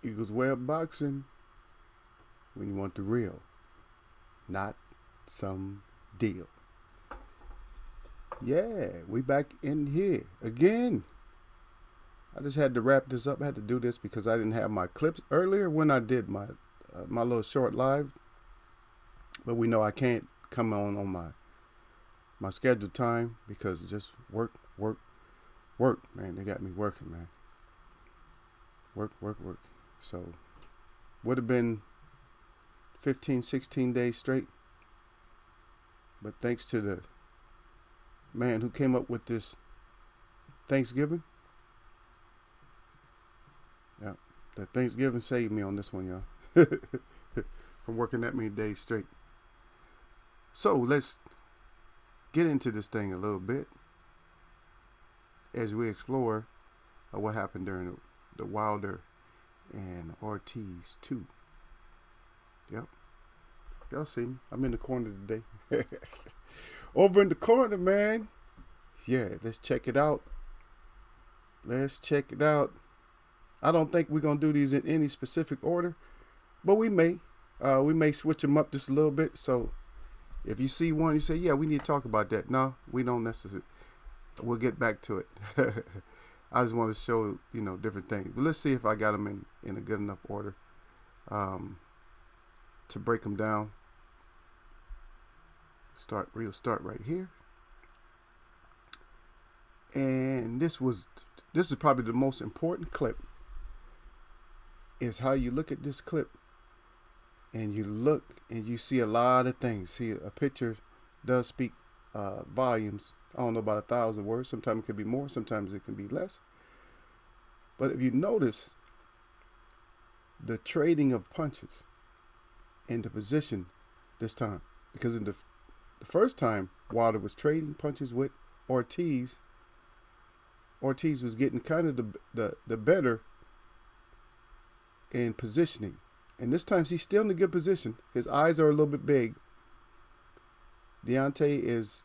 Eagles Web Boxing when you want the real, not some deal. Yeah, we back in here again. I just had to wrap this up. I had to do this because I didn't have my clips earlier when I did my little short live. But we know I can't come on my scheduled time because just work, man. They got me working, man. Work. So would have been 15, 16 days straight. But thanks to the man who came up with this Thanksgiving. Yeah, the Thanksgiving saved me on this one, y'all. From working that many days straight. So let's get into this thing a little bit as we explore what happened during the Wilder and Ortiz 2. Yep. Y'all see me. I'm in the corner today. Over in the corner, man. Yeah, let's check it out. I don't think we're going to do these in any specific order, but we may. We may switch them up just a little bit. So if you see one, you say, yeah, we need to talk about that. No, we don't necessarily. We'll get back to it. I just want to show, different things. But let's see if I got them in a good enough order to break them down. We'll start right here. And this is probably the most important clip, is how you look at this clip and you look and you see a lot of things. See, a picture does speak volumes. I don't know about 1,000 words. Sometimes it could be more. Sometimes it can be less. But if you notice the trading of punches and the position this time, because in the first time Wilder was trading punches with Ortiz was getting kind of the better in positioning. And this time he's still in a good position. His eyes are a little bit big. Deontay is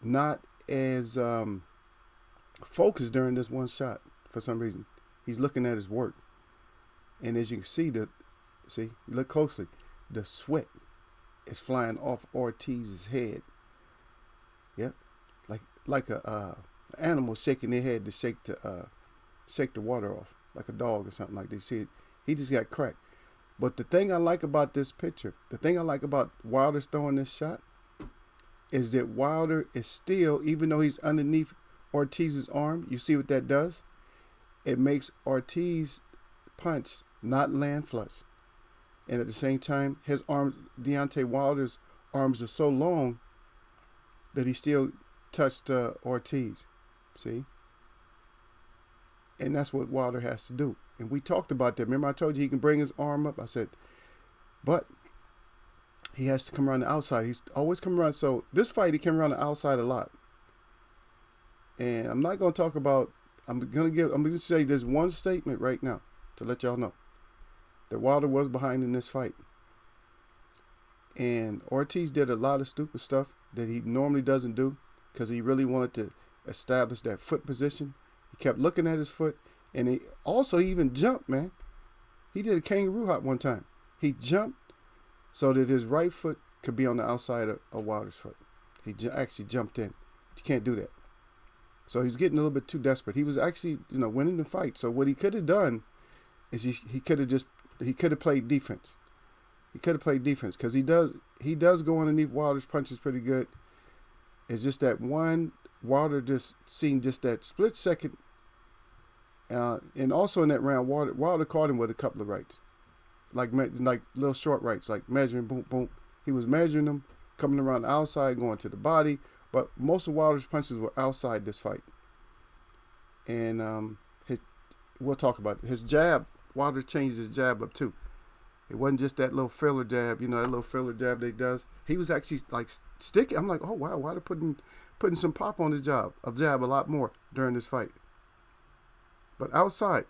not as focused during this one shot for some reason. He's looking at his work. And as you can see, look closely, the sweat is flying off Ortiz's head. Yep. Like a animal shaking their head to shake the water off, like a dog or something like that. See, he just got cracked. But the thing I like about this picture, the thing I like about Wilder's throwing this shot, is that Wilder is still, even though he's underneath Ortiz's arm, you see what that does? It makes Ortiz's punch not land flush. And at the same time, his arms, Deontay Wilder's arms are so long that he still touched Ortiz. See? And that's what Wilder has to do. And we talked about that. Remember I told you he can bring his arm up? I said, but he has to come around the outside. He's always come around. So this fight, he came around the outside a lot. And I'm not going to talk about, I'm going to say this one statement right now to let y'all know that Wilder was behind in this fight. And Ortiz did a lot of stupid stuff that he normally doesn't do because he really wanted to establish that foot position. He kept looking at his foot, and he even jumped, man. He did a kangaroo hop one time. He jumped so that his right foot could be on the outside of Wilder's foot. He actually jumped in. You can't do that. So he's getting a little bit too desperate. He was actually, winning the fight. So what he could have done is he could have played defense. He could have played defense because he does go underneath Wilder's punches pretty good. It's just that one Wilder just seen just that split second. And also in that round, Wilder caught him with a couple of rights, like little short rights, like measuring, boom, boom. He was measuring them, coming around the outside, going to the body. But most of Wilder's punches were outside this fight. And we'll talk about it. His jab, Wilder changed his jab up too. It wasn't just that little filler jab, that little filler jab that he does. He was actually like sticking. I'm like, oh wow, Wilder putting some pop on his jab a lot more during this fight. But outside,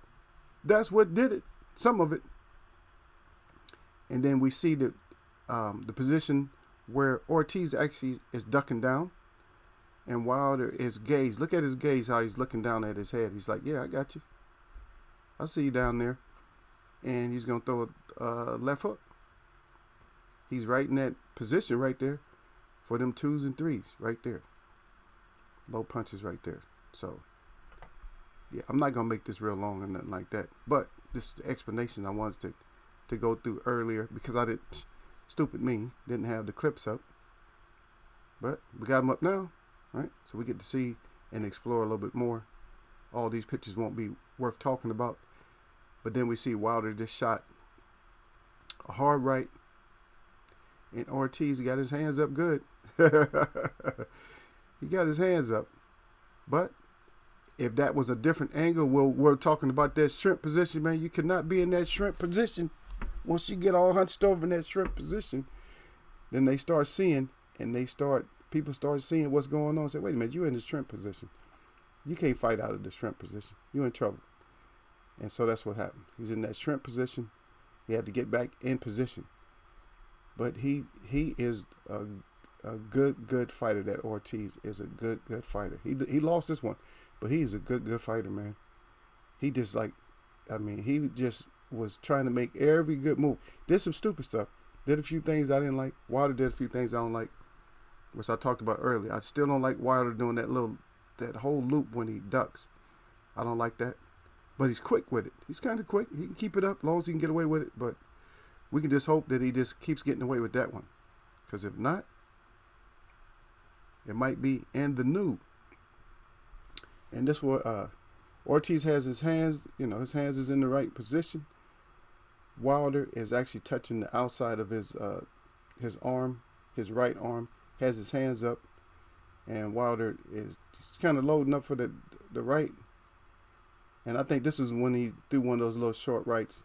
that's what did it. Some of it. And then we see the position where Ortiz actually is ducking down, and Wilder is gaze. Look at his gaze, how he's looking down at his head. He's like, yeah, I got you. I see you down there. And he's going to throw a left hook. He's right in that position right there for them 2s and 3s right there. Low punches right there. So, yeah, I'm not going to make this real long or nothing like that. But this is the explanation I wanted to go through earlier because I stupid me, didn't have the clips up. But we got them up now, right? So we get to see and explore a little bit more. All these pictures won't be worth talking about. But then we see Wilder just shot a hard right. And Ortiz got his hands up good. He got his hands up. But if that was a different angle, we're talking about that shrimp position, man. You cannot be in that shrimp position. Once you get all hunched over in that shrimp position, then they start seeing, and people start seeing what's going on. Say, wait a minute, you're in the shrimp position. You can't fight out of the shrimp position. You're in trouble. And so that's what happened. He's in that shrimp position. He had to get back in position. But he is a good fighter. That Ortiz is a good fighter. He lost this one, but he is a good fighter, man. He just he just was trying to make every good move. Did some stupid stuff. Did a few things I didn't like. Wilder did a few things I don't like, which I talked about earlier. I still don't like Wilder doing that whole loop when he ducks. I don't like that. But he's quick with it. He's kind of quick. He can keep it up as long as he can get away with it. But we can just hope that he just keeps getting away with that one. Because if not, it might be in the new. And this will, Ortiz has his hands, his hands is in the right position. Wilder is actually touching the outside of his arm, his right arm, has his hands up. And Wilder is kind of loading up for the right. And I think this is when he threw one of those little short rights.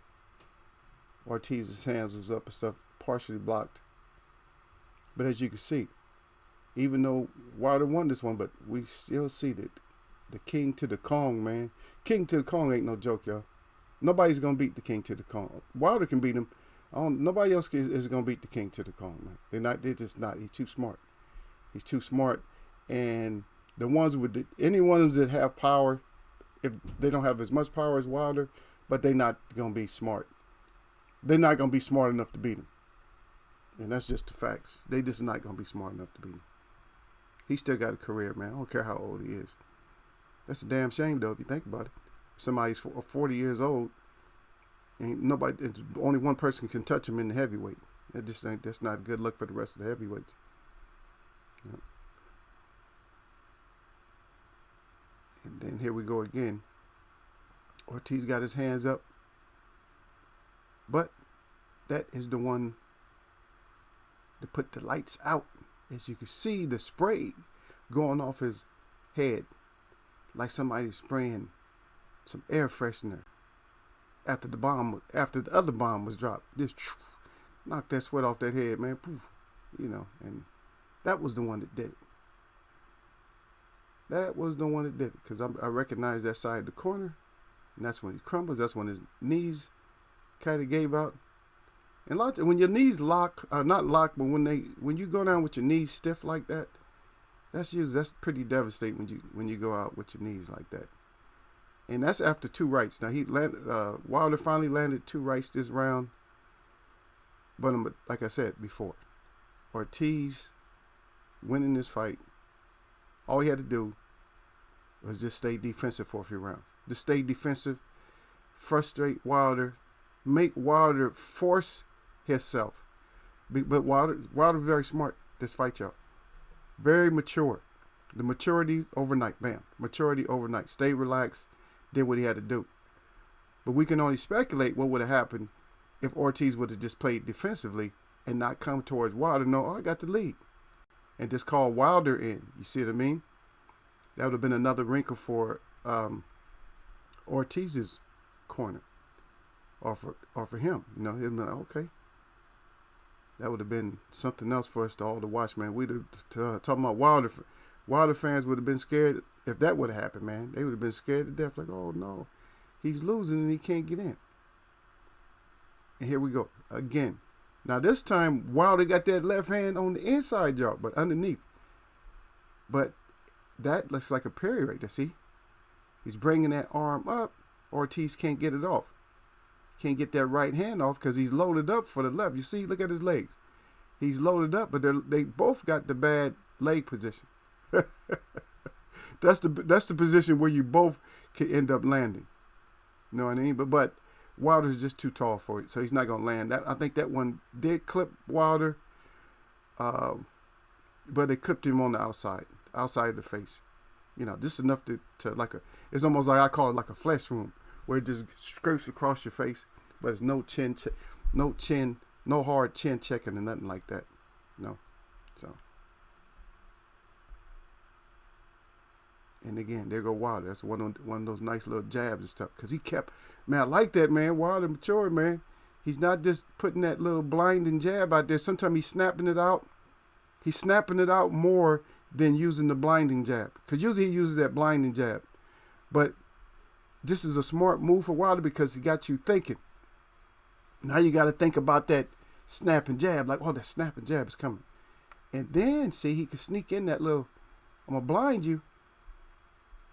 Ortiz's hands was up and stuff, partially blocked. But as you can see, even though Wilder won this one, but we still see that the king to the Kong, man. King to the Kong ain't no joke, y'all. Nobody's going to beat the king to the Kong. Wilder can beat him. Nobody else is going to beat the king to the Kong, man. They're just not. He's too smart. He's too smart. And the ones any ones that have power, if they don't have as much power as Wilder, but they're not going to be smart. They're not going to be smart enough to beat him. And that's just the facts. They just not going to be smart enough to beat him. He still got a career, man. I don't care how old he is. That's a damn shame, though, if you think about it. Somebody's 40 years old, and only one person can touch him in the heavyweight. That's not a good look for the rest of the heavyweights. Yeah. And then here we go again. Ortiz got his hands up. But that is the one to put the lights out. As you can see, the spray going off his head like somebody spraying some air freshener after the other bomb was dropped. Just knocked that sweat off that head, man. Poof, and that was the one that did it. That was the one that did it, because I recognize that side of the corner, and that's when he crumbles. That's when his knees kind of gave out. And when your knees lock, not lock, but when you go down with your knees stiff like that, that's pretty devastating when you go out with your knees like that. And that's after 2 rights. Now Wilder finally landed 2 rights this round, but like I said before, Ortiz winning this fight, all he had to do was just stay defensive for a few rounds. Just stay defensive, frustrate Wilder, make Wilder force himself. But Wilder very smart this fight, y'all. Very mature. The maturity overnight, bam. Maturity overnight. Stay relaxed, did what he had to do. But we can only speculate what would have happened if Ortiz would have just played defensively and not come towards Wilder. No, I got the lead. And just call Wilder in. You see what I mean? That would have been another wrinkle for Ortiz's corner. Or for him. He'd been like, okay. That would have been something else for us to all to watch, man. We'd have talking about Wilder fans would have been scared if that would have happened, man. They would have been scared to death, like, oh no, he's losing and he can't get in. And here we go again. Now this time Wilder got that left hand on the inside jaw, but underneath. But that looks like a parry right there. See, he's bringing that arm up, Ortiz can't get it off. Can't get that right hand off because he's loaded up for the left. You see, look at his legs. He's loaded up, but they both got the bad leg position. That's the position where you both can end up landing. You know what I mean? But Wilder's just too tall for it, so he's not gonna land. I think that one did clip Wilder, but it clipped him on the outside of the face. You know, just enough to like it's almost like I call it like a flesh wound, where it just scrapes across your face, but it's no hard chin checking and nothing like that. No, so. And again, there go Wilder. That's one of those nice little jabs and stuff. Because he kept, man, I like that, man. Wilder matured, man. He's not just putting that little blinding jab out there. Sometimes he's snapping it out. He's snapping it out more than using the blinding jab. Because usually he uses that blinding jab. But this is a smart move for Wilder because he got you thinking. Now you got to think about that snapping jab. Like, oh, that snapping jab is coming. And then, see, he can sneak in that little, I'm going to blind you.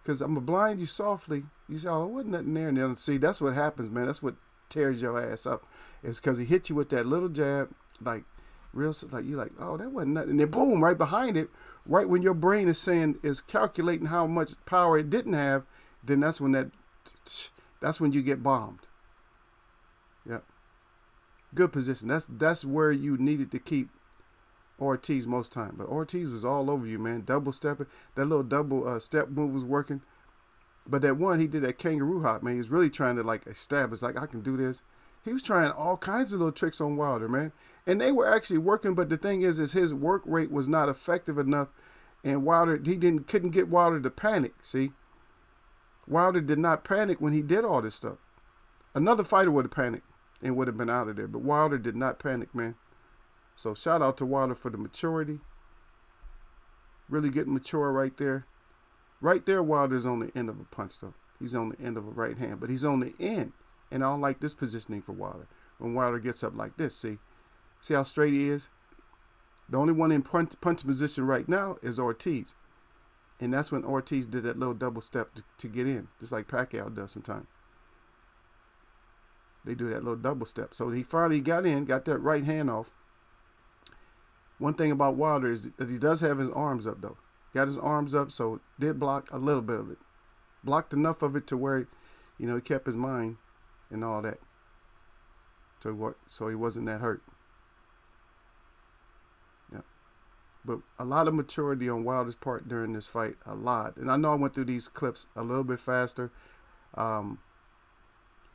Because I'm going to blind you softly. You say, oh, there wasn't nothing there. And then, see, that's what happens, man. That's what tears your ass up. It's because he hit you with that little jab, like, real, like, you're like, oh, that wasn't nothing. And then, boom, right behind it, right when your brain is calculating how much power it didn't have, then that's when you get bombed. Yep. Good position. That's where you needed to keep Ortiz most time, but Ortiz was all over you, man. Double stepping, that little double step move was working. But that one, he did that kangaroo hop, man. He was really trying to like establish, like, I can do this. He was trying all kinds of little tricks on Wilder, man, and they were actually working. But the thing is his work rate was not effective enough, and Wilder couldn't get Wilder to panic. See, Wilder did not panic when he did all this stuff. Another fighter would have panicked and would have been out of there, but Wilder did not panic, man. So shout out to Wilder for the maturity. Really getting mature right there. Right there, Wilder's on the end of a punch, though. He's on the end of a right hand, but he's on the end. And I don't like this positioning for Wilder. When Wilder gets up like this, see how straight he is? The only one in punch position right now is Ortiz. And that's when Ortiz did that little double step to get in, just like Pacquiao does sometimes. They do that little double step. So he finally got in, got that right hand off. One thing about Wilder is that he does have his arms up, though. Got his arms up, so it did block a little bit of it. Blocked enough of it to where, you know, he kept his mind and all that. So he wasn't that hurt. Yeah. But a lot of maturity on Wilder's part during this fight, a lot. And I know I went through these clips a little bit faster. But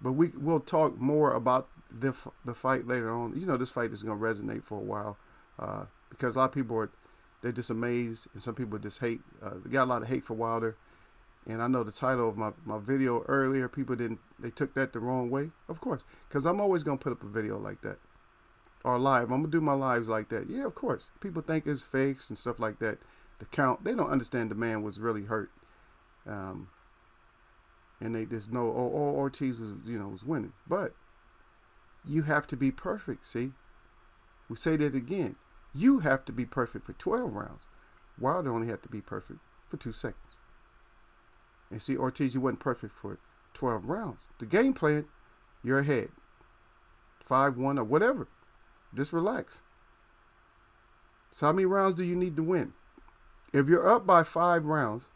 we'll talk more about the fight later on. You know, this fight is going to resonate for a while. Because a lot of people they're just amazed, and some people just hate. They got a lot of hate for Wilder, and I know the title of my video earlier, people they took that the wrong way. Of course, because I'm always gonna put up a video like that, or live. I'm gonna do my lives like that. Yeah, of course. People think it's fakes and stuff like that. The count, they don't understand the man was really hurt, and they just know Ortiz was winning. But you have to be perfect. See, we say that again. You have to be perfect for 12 rounds. Wilder only had to be perfect for 2 seconds. And see, Ortiz, you wasn't perfect for 12 rounds. The game plan, you're ahead. 5-1 or whatever. Just relax. So how many rounds do you need to win? If you're up by 5 rounds,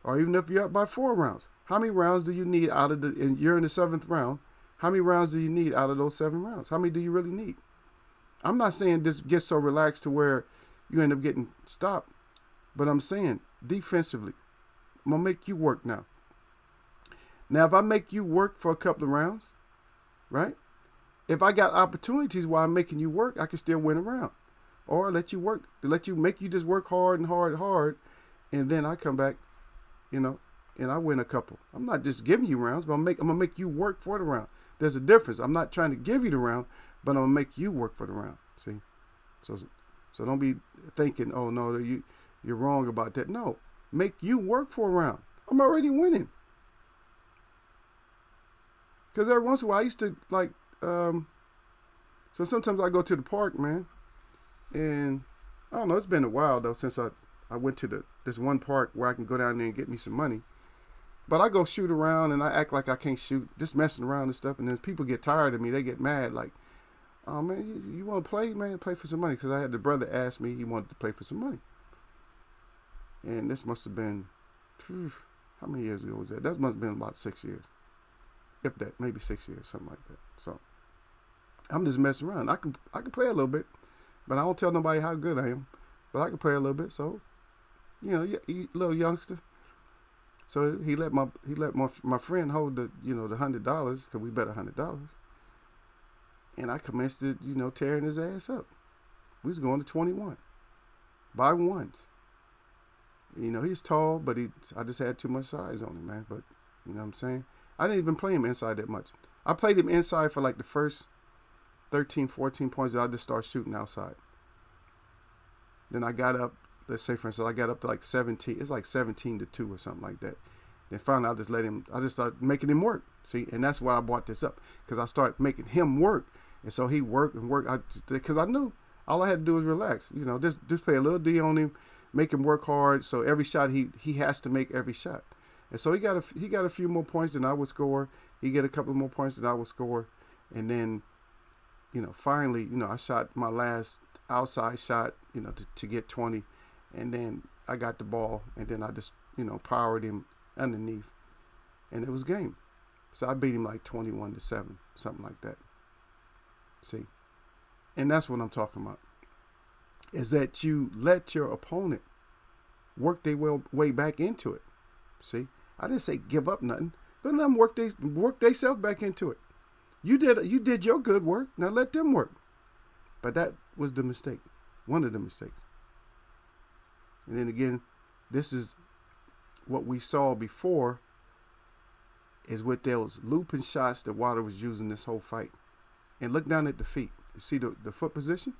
or even if you're up by 4 rounds, how many rounds do you need and you're in the 7th round, how many rounds do you need out of those 7 rounds? How many do you really need? I'm not saying this get so relaxed to where you end up getting stopped, but I'm saying defensively, I'm going to make you work now. Now, if I make you work for a couple of rounds, right? If I got opportunities while I'm making you work, I can still win a round. Or let you make you just work hard and hard, and then I come back, and I win a couple. I'm not just giving you rounds, but I'm going to make you work for the round. There's a difference. I'm not trying to give you the round, but I'm going to make you work for the round. See? So don't be thinking, oh, no, you're wrong about that. No. Make you work for a round. I'm already winning. Because every once in a while, I used to, so sometimes I go to the park, man. And, I don't know, it's been a while, though, since I went to this one park where I can go down there and get me some money. But I go shoot around and I act like I can't shoot, just messing around and stuff. And then people get tired of me. They get mad, like, "Oh man, you want to play, man? Play for some money." Because I had the brother ask me, he wanted to play for some money, and this must have been, how many years ago was that? That must have been about 6 years, if that, maybe 6 years, something like that. So I'm just messing around. I can play a little bit, but I don't tell nobody how good I am. But I can play a little bit. So, little youngster. So he let my friend hold the $100 because we bet $100, and I commenced to tearing his ass up. We was going to 21 by ones. He's tall, but I just had too much size on him, man. But you know what I'm saying? I didn't even play him inside that much. I played him inside for like the first 13, 14 points. I just started shooting outside. Then I got up. Let's say, for instance, I got up to like 17. It's like 17-2 or something like that. Then finally, I just started making him work. See, and that's why I brought this up, because I started making him work, and so he worked and worked. Because I knew all I had to do was relax. Just play a little D on him, make him work hard. So every shot he has to make every shot, and so he got a few more points than I would score. He get a couple more points than I would score, and then, finally, I shot my last outside shot, to get 20. And then I got the ball, and then I just, powered him underneath, and it was game. So I beat him like 21-7, something like that. See, and that's what I'm talking about. Is that you let your opponent work their way back into it. See, I didn't say give up nothing, but let them work themselves back into it. You did your good work. Now let them work. But that was the mistake, one of the mistakes. And then again, this is what we saw before, is with those looping shots that Wilder was using this whole fight. And look down at the feet. You see the foot position?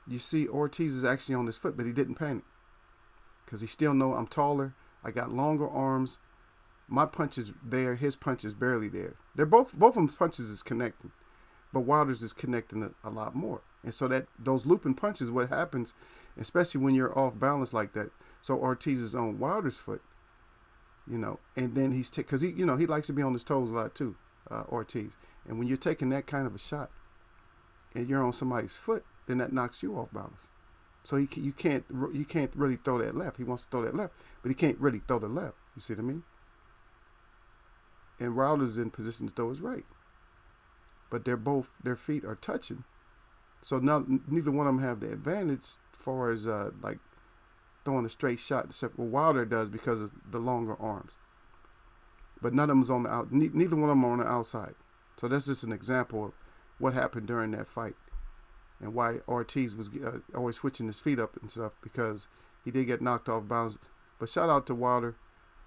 You see Ortiz is actually on his foot, but he didn't panic. Because he still know I'm taller. I got longer arms. My punch is there. His punch is barely there. They're both of them punches is connecting. But Wilder's is connecting a lot more. And so that those looping punches, what happens, especially when you're off balance like that. So Ortiz is on Wilder's foot, and then he's because he likes to be on his toes a lot too, Ortiz. And when you're taking that kind of a shot, and you're on somebody's foot, then that knocks you off balance. So you can't really throw that left. He wants to throw that left, but he can't really throw the left. You see what I mean? And Wilder's in position to throw his right, but their feet are touching. So now neither one of them have the advantage as far as like throwing a straight shot, except what Wilder does because of the longer arms. But none of them's on the out. Neither one of them are on the outside. So that's just an example of what happened during that fight, and why Ortiz was always switching his feet up and stuff, because he did get knocked off balance. But shout out to Wilder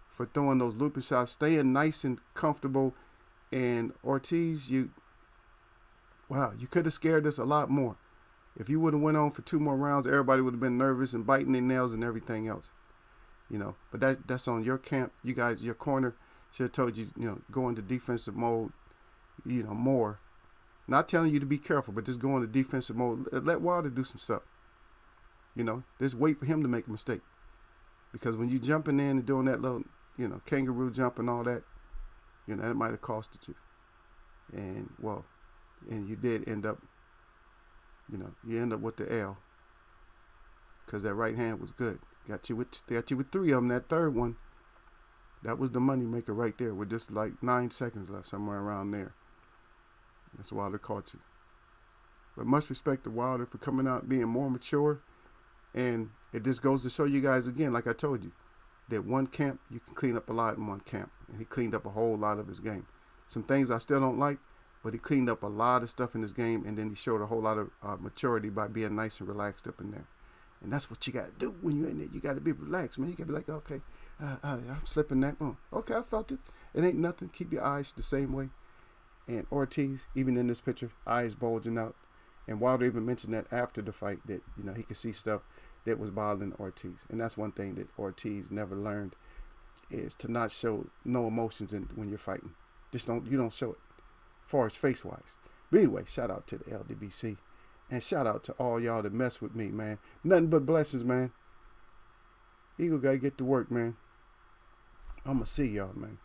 for throwing those looping shots, staying nice and comfortable. And Ortiz, you could have scared us a lot more. If you would have went on for 2 more rounds, everybody would have been nervous and biting their nails and everything else. But that's on your camp. You guys, your corner should have told you, go into defensive mode, more. Not telling you to be careful, but just go into defensive mode. Let Wilder do some stuff. Just wait for him to make a mistake. Because when you jumping in and doing that little, kangaroo jump and all that, that might have costed you. And you did end up, you end up with the L, because that right hand was good. Got you with 3 of them. That third one, that was the money maker right there, with just like 9 seconds left, somewhere around there. That's Wilder caught you. But much respect to Wilder for coming out being more mature, and it just goes to show you guys again, like I told you, that one camp, you can clean up a lot in one camp, and he cleaned up a whole lot of his game. Some things I still don't like, but he cleaned up a lot of stuff in his game, and then he showed a whole lot of maturity by being nice and relaxed up in there. And that's what you got to do when you're in there. You got to be relaxed, man. You got to be like, okay, I'm slipping that. Okay, I felt it. It ain't nothing. Keep your eyes the same way. And Ortiz, even in this picture, eyes bulging out. And Wilder even mentioned that after the fight, that he could see stuff that was bothering Ortiz. And that's one thing that Ortiz never learned, is to not show no emotions when you're fighting. You don't show it, as far as face wise. But anyway, shout out to the LDBC, and shout out to all y'all that mess with me, man. Nothing but blessings, man. Eagle gotta get to work, man. I'm going to see y'all, man.